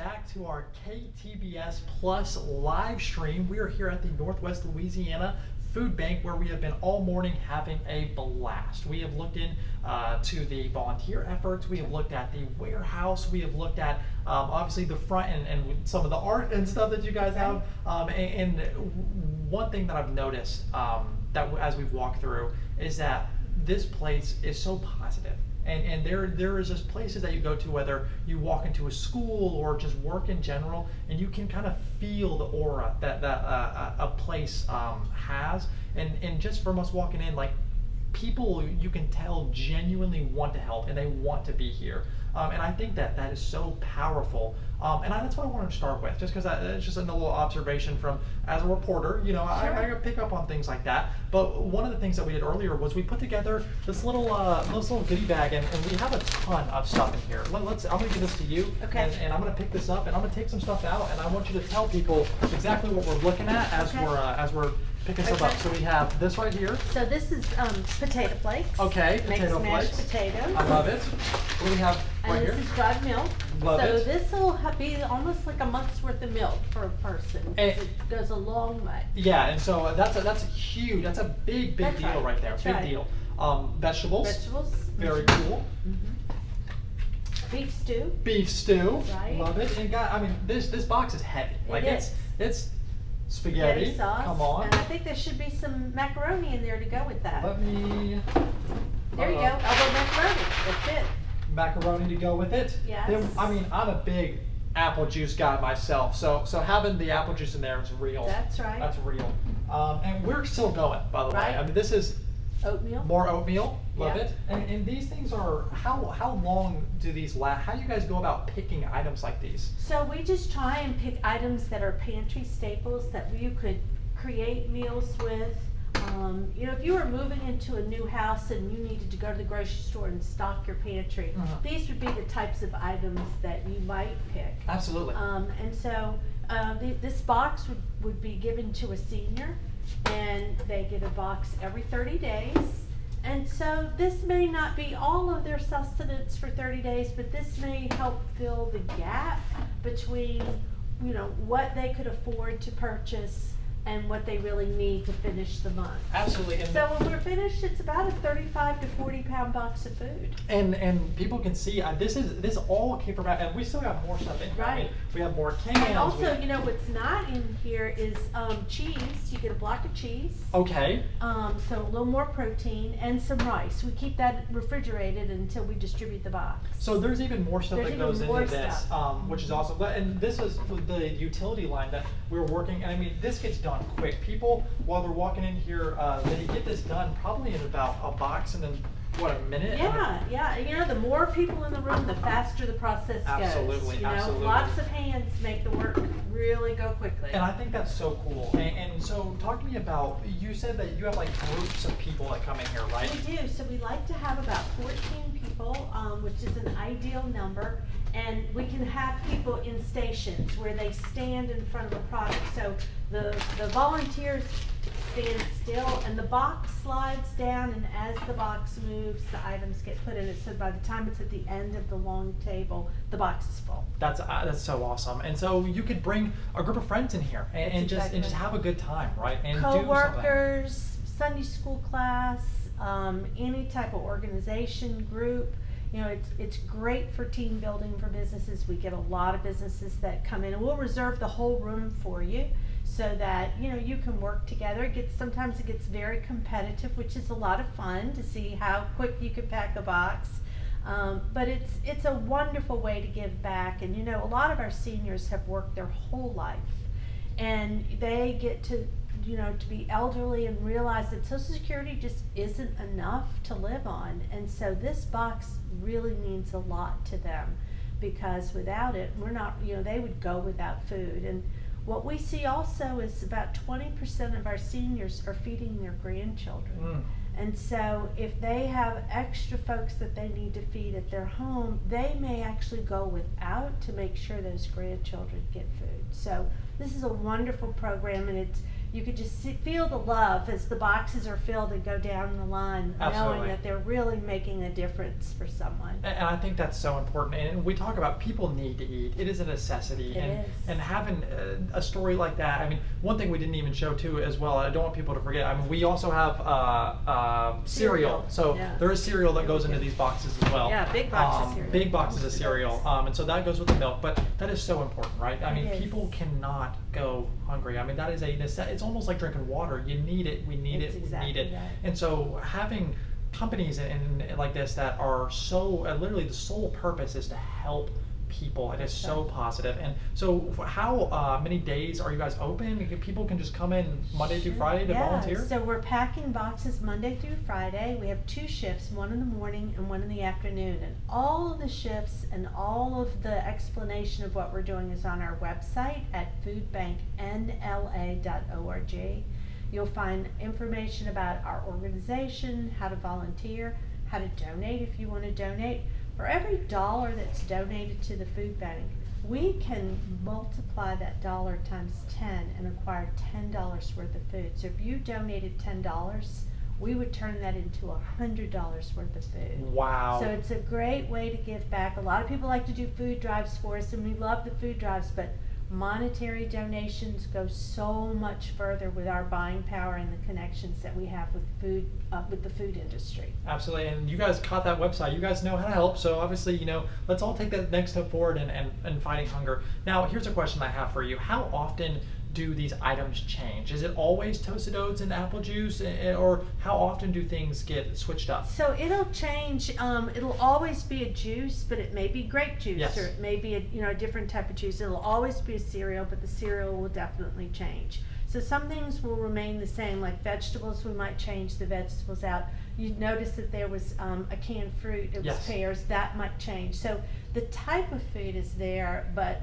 back to our KTBS Plus live stream. We are here at the Northwest Louisiana Food Bank, where we have been all morning having a blast. We have looked in to the volunteer efforts. We have looked at the warehouse. We have looked at obviously the front and some of the art and stuff that you guys have. And one thing that I've noticed that as we've walked through is that this place is so positive. And there is just places that you go to, whether you walk into a school or just work in general, and you can kind of feel the aura that a place has. And just from us walking in, like, people, you can tell, genuinely want to help and they want to be here. And I think that is so powerful. And that's what I wanted to start with, just because it's just a little observation from, as a reporter, you know, Sure. I pick up on things like that. But one of the things that we did earlier was we put together this little goodie bag, and we have a ton of stuff in here. I'm gonna give this to you, Okay. and I'm gonna pick this up, and I'm gonna take some stuff out, and I want you to tell people exactly what we're looking at as Okay. we're picking stuff up. Okay. So we have this right here. So this is potato flakes. Okay, Makes potato mashed flakes. potatoes. I love it. What do we have right And here? this is dried milk. Love so it. this will be almost like a month's worth of milk for a person. 'Cause And- it goes a long way. Yeah, and so that's a huge, that's a big That's deal right, right there. that's Big right. deal. Vegetables. Vegetables. Very Mhm. cool. Beef stew. Beef stew. Right. Love it. And I mean, this box is heavy. Like is. it's spaghetti. Spaghetti sauce. Come on. And I think there should be some macaroni in there to go with that. Let me. There you go. Elbow macaroni. That's it. Macaroni to go with it. Yes. Then, I mean, I'm a big apple juice guy myself, so having the apple juice in there is real. That's right. That's real. And we're still going, by the way. Right. I mean, this is Oatmeal. more oatmeal. Love Yeah. it. And these things are, how long do these last? How do you guys go about picking items like these? So we just try and pick items that are pantry staples that you could create meals with. You know, if you were moving into a new house and you needed to go to the grocery store and stock your pantry, these would be the types of items that you might pick. Absolutely. And so this box would be given to a senior, and they get a box every 30 days. And so this may not be all of their sustenance for 30 days, but this may help fill the gap between, you know, what they could afford to purchase and what they really need to finish the month. Absolutely. And So when we're finished, it's about a 35 to 40 pound box of food. and people can see this all came from, and we still got more stuff in here. I mean, Right. we have more cans. And also, you know, what's not in here is cheese. You get a block of cheese. Okay. So a little more protein and some rice. We keep that refrigerated until we distribute the box. So there's even more stuff There's that even goes more into this, stuff. which is awesome. And this is the utility line that we're working. And I mean, this gets done quick. People, while they're walking in here, they get this done probably in about a box and then what, a minute? Yeah. You know, the more people in the room, the faster the process goes. Absolutely, You know, absolutely. lots of hands make the work really go quickly. And I think that's so cool. And so talk to me about, you said that you have like groups of people that come in here, right? We do. So we like to have about 14 people, which is an ideal number. And we can have people in stations where they stand in front of a product. So the volunteers stand still and the box slides down, and as the box moves, the items get put in it. So by the time it's at the end of the long table, the box is full. That's so awesome. And so you could bring a group of friends in here and That's just exactly have a good time, right? And do something. Co-workers, Sunday school class, any type of organization group. You know, it's great for team building for businesses. We get a lot of businesses that come in, and we'll reserve the whole room for you so that, you know, you can work together. Sometimes it gets very competitive, which is a lot of fun to see how quick you can pack a box. But it's a wonderful way to give back. And you know, a lot of our seniors have worked their whole life, and they get to, you know, to be elderly and realize that Social Security just isn't enough to live on. And so this box really means a lot to them, because without it, we're not, you know, they would go without food. And what we see also is about 20% of our seniors are feeding their grandchildren. And so if they have extra folks that they need to feed at their home, they may actually go without to make sure those grandchildren get food. So this is a wonderful program, and you could just feel the love as the boxes are filled and go down the line, Absolutely. knowing that they're really making a difference for someone. And I think that's so important. And we talk about people need to eat. It is a necessity. It is. And having a story like that, I mean, one thing we didn't even show too as well, I don't want people to forget, I mean, we also have cereal. So Yeah. there is cereal that goes into these boxes as well. Yeah, big box of cereal. Big boxes of cereal. And so that goes with the milk. But that is so important, right? I mean, It is. people cannot go hungry. I mean, that is it's almost like drinking water. You need it. We need It's it. exactly We need it. right. And so having companies and like this that are so literally the sole purpose is to help people. It is so positive. And so how many days are you guys open? People can just come in Monday through Friday to volunteer? So we're packing boxes Monday through Friday. We have 2 shifts, one in the morning and one in the afternoon. And all of the shifts and all of the explanation of what we're doing is on our website at foodbanknla.org. You'll find information about our organization, how to volunteer, how to donate if you want to donate. For every dollar that's donated to the food bank, we can multiply that dollar times 10 and acquire $10 worth of food. So if you donated $10, we would turn that into $100 worth of food. Wow. So it's a great way to give back. A lot of people like to do food drives for us, and we love the food drives, but monetary donations go so much further with our buying power and the connections that we have with food, with the food industry. Absolutely. And you guys caught that website. You guys know how to help. So obviously, let's all take that next step forward and fighting hunger. Now, here's a question I have for you. How often do these items change? Is it always toasted oats and apple juice, or how often do things get switched up? So it'll change. It'll always be a juice, but it may be grape juice, Yes. or it may be a different type of juice. It'll always be a cereal, but the cereal will definitely change. So some things will remain the same, like vegetables. We might change the vegetables out. You'd notice that there was a canned fruit. It was Yes. pears. That might change. So the type of food is there, but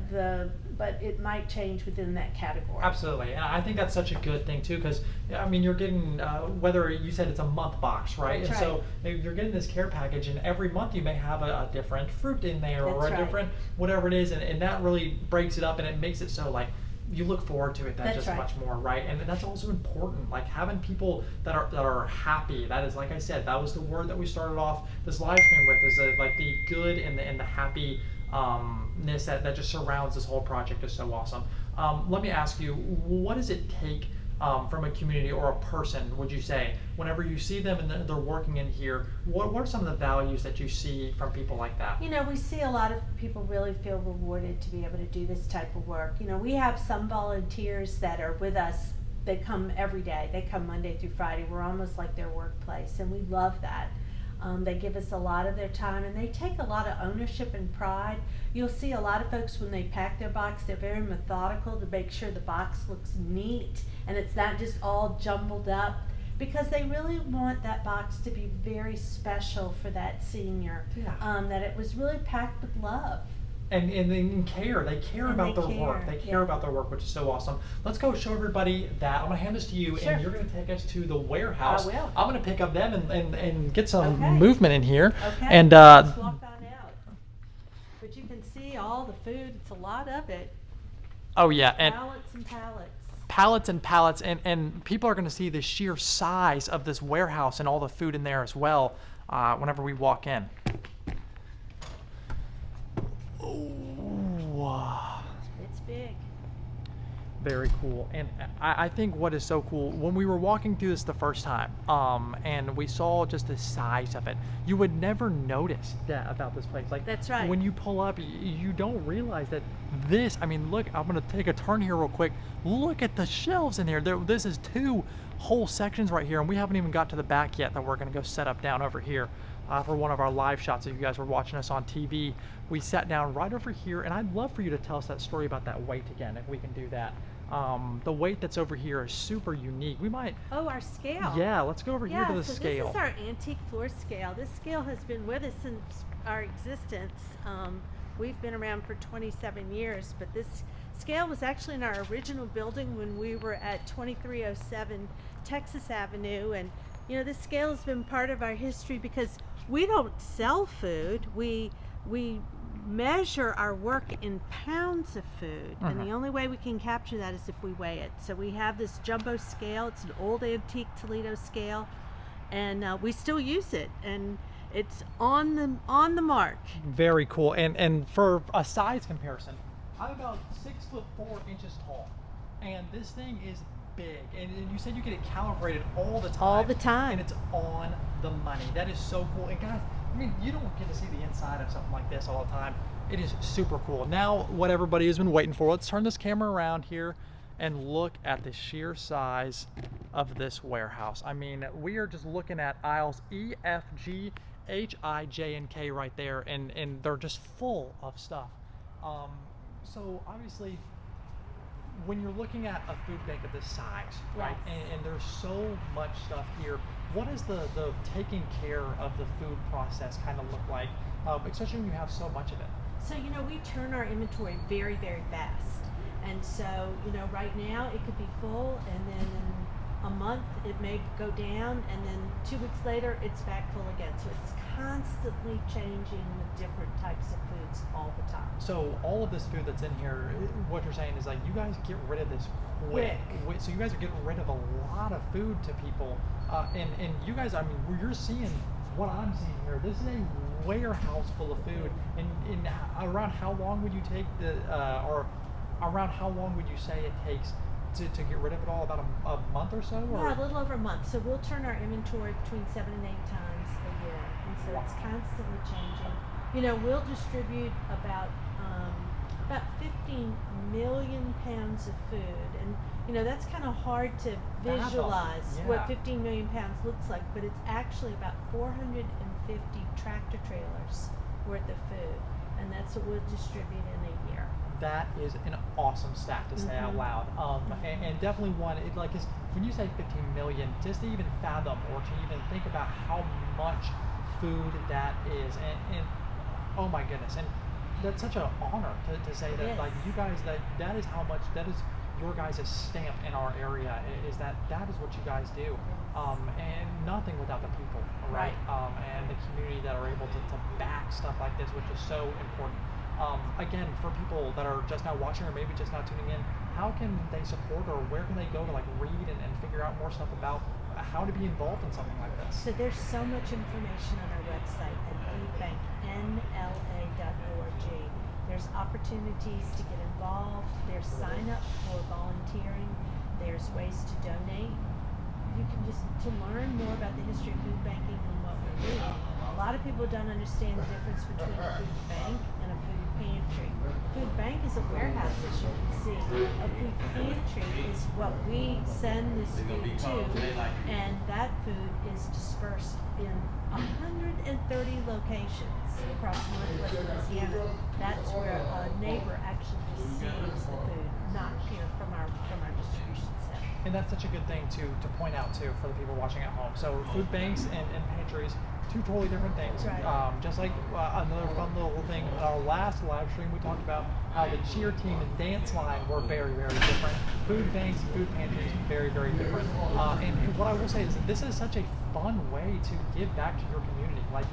it might change within that category. Absolutely, and I think that's such a good thing too, because I mean, you're getting whether you said it's a month box, right? That's and so you're getting this care package, and every month you may have a different fruit in there, or That's a right. different whatever it is, and that really breaks it up, and it makes it so like you look forward to it that That's just right. much more, right? And that's also important, like having people that are happy. That is, like I said, that was the word that we started off this live stream with, is like the good and the happy ness that just surrounds this whole project is so awesome. Let me ask you, what does it take from a community or a person, would you say, whenever you see them and they're working in here, what are some of the values that you see from people like that? We see a lot of people really feel rewarded to be able to do this type of work. We have some volunteers that are with us. They come every day. They come Monday through Friday. We're almost like their workplace, and we love that. They give us a lot of their time, and they take a lot of ownership and pride. You'll see a lot of folks when they pack their box, they're very methodical to make sure the box looks neat and it's not just all jumbled up, because they really want that box to be very special for that senior. Yeah. That it was really packed with love. And they care. They care And about they their work. care, They care yeah. about their work, which is so awesome. Let's go show everybody that. I'm gonna hand this to you, Sure. and you're gonna take us to the warehouse. I will. I'm gonna pick up them and get some Okay. movement in here. Okay. And let's walk on out. But you can see all the food. It's a lot of it. oh yeah, and Pallets and pallets. pallets and pallets, and people are gonna see the sheer size of this warehouse and all the food in there as well whenever we walk in. Oh. It's big. Very cool. And I think what is so cool, when we were walking through this the first time, and we saw just the size of it, you would never notice that about this place. Like, That's right. when you pull up, you don't realize that this, I mean, look, I'm gonna take a turn here real quick. Look at the shelves in here. This is 2 whole sections right here, and we haven't even got to the back yet that we're gonna go set up down over here. For one of our live shots, if you guys were watching us on TV, we sat down right over here, and I'd love for you to tell us that story about that weight again, if we can do that. The weight that's over here is super unique. We might, Oh, our scale. yeah, let's go over here to the so scale. This is our antique floor scale. This scale has been with us since our existence. We've been around for 27 years, but this scale was actually in our original building when we were at 2307 Texas Avenue. And this scale has been part of our history because we don't sell food. We measure our work in pounds of food, and Mhm. the only way we can capture that is if we weigh it. So we have this jumbo scale. It's an old antique Toledo scale, and we still use it, and it's on the mark. Very cool. And for a size comparison, I'm about 6'4" tall, and this thing is big. And you said you get it calibrated all the time. All the time. And it's on the money. That is so cool. And guys, I mean, you don't get to see the inside of something like this all the time. It is super cool. Now, what everybody has been waiting for, let's turn this camera around here and look at the sheer size of this warehouse. I mean, we are just looking at aisles E, F, G, H, I, J, and K right there, and they're just full of stuff. So obviously, when you're looking at a food bank of this size, right, Yes. and there's so much stuff here, what does the taking care of the food process kind of look like, especially when you have so much of it? So, we turn our inventory very, very fast. And so, right now it could be full, and then in a month it may go down, and then 2 weeks later it's back full again. So it's constantly changing the different types of foods all the time. So all of this food that's in here, what you're saying is like you guys get rid of this quick. So you guys are getting rid of a lot of food to people, and you guys, I mean, you're seeing what I'm seeing here. This is a warehouse full of food, and around how long would you take or around how long would you say it takes to get rid of it all? About a month or so? Or? Yeah, a little over a month. So we'll turn our inventory between 7 and 8 times a year, and so it's constantly changing. We'll distribute about 15 million pounds of food, and that's kind of hard to visualize Yeah. what 15 million pounds looks like, but it's actually about 450 tractor trailers worth of food, and that's what we'll distribute in a year. That is an awesome stat to say out loud, and definitely one. It like is when you say 15 million, just to even fathom or to even think about how much food that is, and oh my goodness, and that's such an honor to say that Yes. like you guys that is how much that is your guys' stamp in our area is that is what you guys do, and nothing without the people, right? And the community that are able to back stuff like this, which is so important. Again, for people that are just now watching or maybe just now tuning in, how can they support or where can they go to like read and figure out more stuff about how to be involved in something like this? So there's so much information on our website at foodbanknla.org. There's opportunities to get involved. There's sign up for volunteering. There's ways to donate. You can just to learn more about the history of food banking and what we're doing. A lot of people don't understand the difference between a food bank and a food pantry. A food bank is a warehouse, as you can see. A food pantry is what we send this food to, and that food is dispersed in 130 locations across Northwest Louisiana. That's where a neighbor actually receives the food, not here from our distribution center. And that's such a good thing to point out too for the people watching at home. So food banks and pantries, two totally different things. Right. Just like another fun little thing, in our last live stream we talked about how the cheer team and dance line were very, very different. Food banks, food pantries, very, very different. And what I will say is that this is such a fun way to give back to your community. Like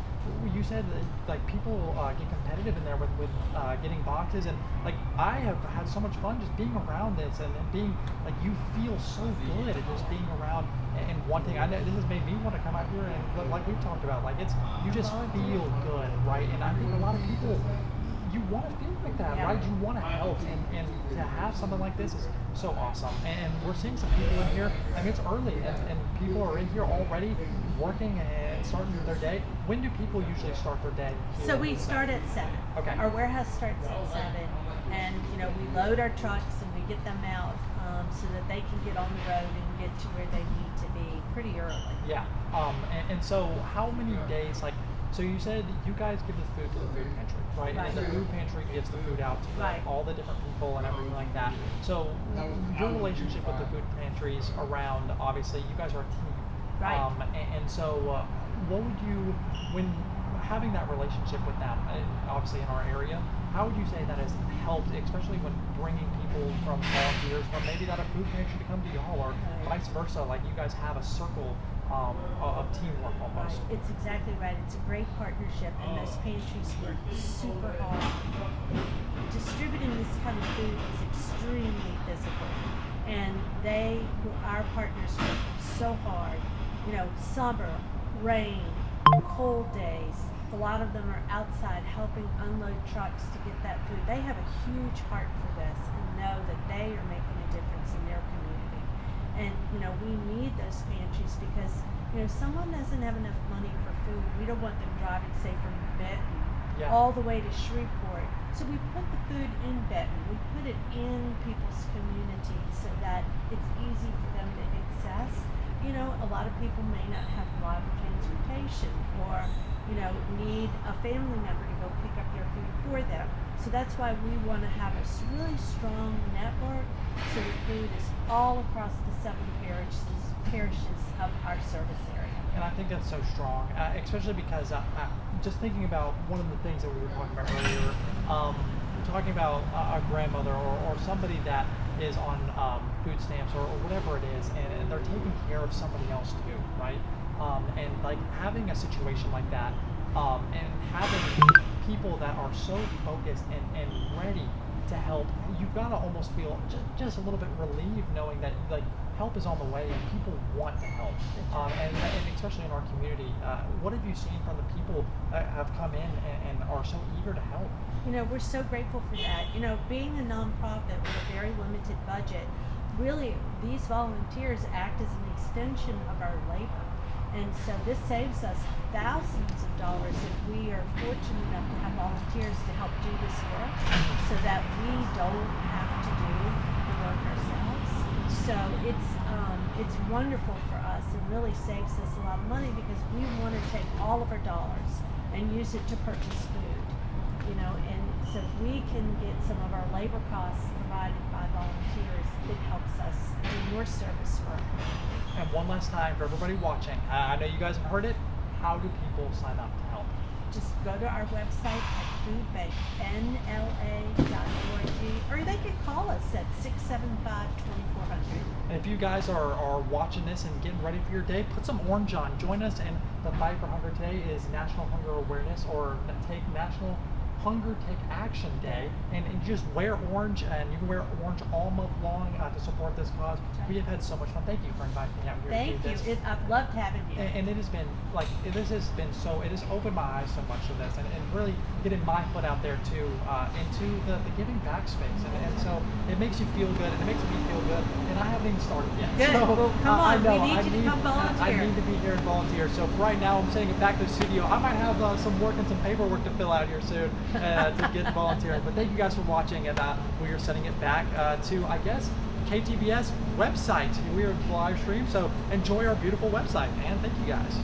you said, like people get competitive in there with getting boxes, and like I have had so much fun just being around this and being like you feel so good at just being around and wanting. I know this has made me want to come out here and like we've talked about, like it's you just feel good, right? And I think a lot of people. You want to feel like that, Yeah. right? You want to help, and to have something like this is so awesome. And we're seeing some people in here. I mean, it's early, and people are in here already working and starting their day. When do people usually start their day? So we start at 7. Okay. Our warehouse starts at 7, and we load our trucks and we get them out so that they can get on the road and get to where they need to be pretty early. Yeah. And so how many days, like, so you said you guys give the food to the food pantry, right? Right. And the food pantry gives the food out to Right. all the different people and everything like that. So your relationship with the food pantries around, obviously, you guys are a team. Right. And so what would you, having that relationship with them, obviously in our area, how would you say that has helped, especially when bringing people from volunteers from maybe not a food pantry to come to y'all, or vice versa? Like you guys have a circle of teamwork almost. Right, it's exactly right. It's a great partnership, and those pantries work super hard. Distributing this kind of food is extremely physical, and our partners, work so hard. You know, summer, rain, cold days. A lot of them are outside helping unload trucks to get that food. They have a huge heart for this and know that they are making a difference in their community. And you know, we need those pantries because you know, someone doesn't have enough money for food. We don't want them driving, say, from Benton all the way to Shreveport. So we put the food in Benton. We put it in people's communities so that it's easy for them to access. You know, a lot of people may not have reliable transportation, or you know, need a family member to go pick up their food for them. So that's why we want to have a really strong network, so the food is all across the 7 parishes of our service area. And I think that's so strong, especially because just thinking about one of the things that we were talking about earlier, talking about a grandmother or somebody that is on food stamps or whatever it is, and they're taking care of somebody else too, right? And like having a situation like that, and having people that are so focused and ready to help, you've got to almost feel just a little bit relieved knowing that like help is on the way and people want to help. And especially in our community, what have you seen from the people that have come in and are so eager to help? You know, we're so grateful for that. You know, being a nonprofit with a very limited budget, really these volunteers act as an extension of our labor. And so this saves us thousands of dollars if we are fortunate enough to have volunteers to help do this work, so that we don't have to do the work ourselves. So it's wonderful for us and really saves us a lot of money, because we want to take all of our dollars and use it to purchase food. You know, and so if we can get some of our labor costs provided by volunteers, it helps us do more service for our community. And one last time for everybody watching, I know you guys have heard it, how do people sign up to help? Just go to our website at foodbanknla.org, or they can call us at 675-2400. And if you guys are watching this and getting ready for your day, put some orange on. Join us in the Fight for Hunger. Today is National Hunger Awareness, or National Hunger Take Action Day, and just wear orange, and you can wear orange all month long to support this cause. We have had so much fun. Thank you for inviting me out here to do this. Thank you. I've loved having you. And it has been like, it has opened my eyes so much to this, and really getting my foot out there too, into the giving back space, and so it makes you feel good, and it makes me feel good, and I haven't even started yet. Good. So, well, come on, I know, we need you to come volunteer. I need to be here and volunteer. So for right now, I'm sending it back to the studio. I might have some work and some paperwork to fill out here soon to get volunteering. But thank you guys for watching, and we are sending it back to, I guess, KTBS website. We are live stream, so enjoy our beautiful website, and thank you guys.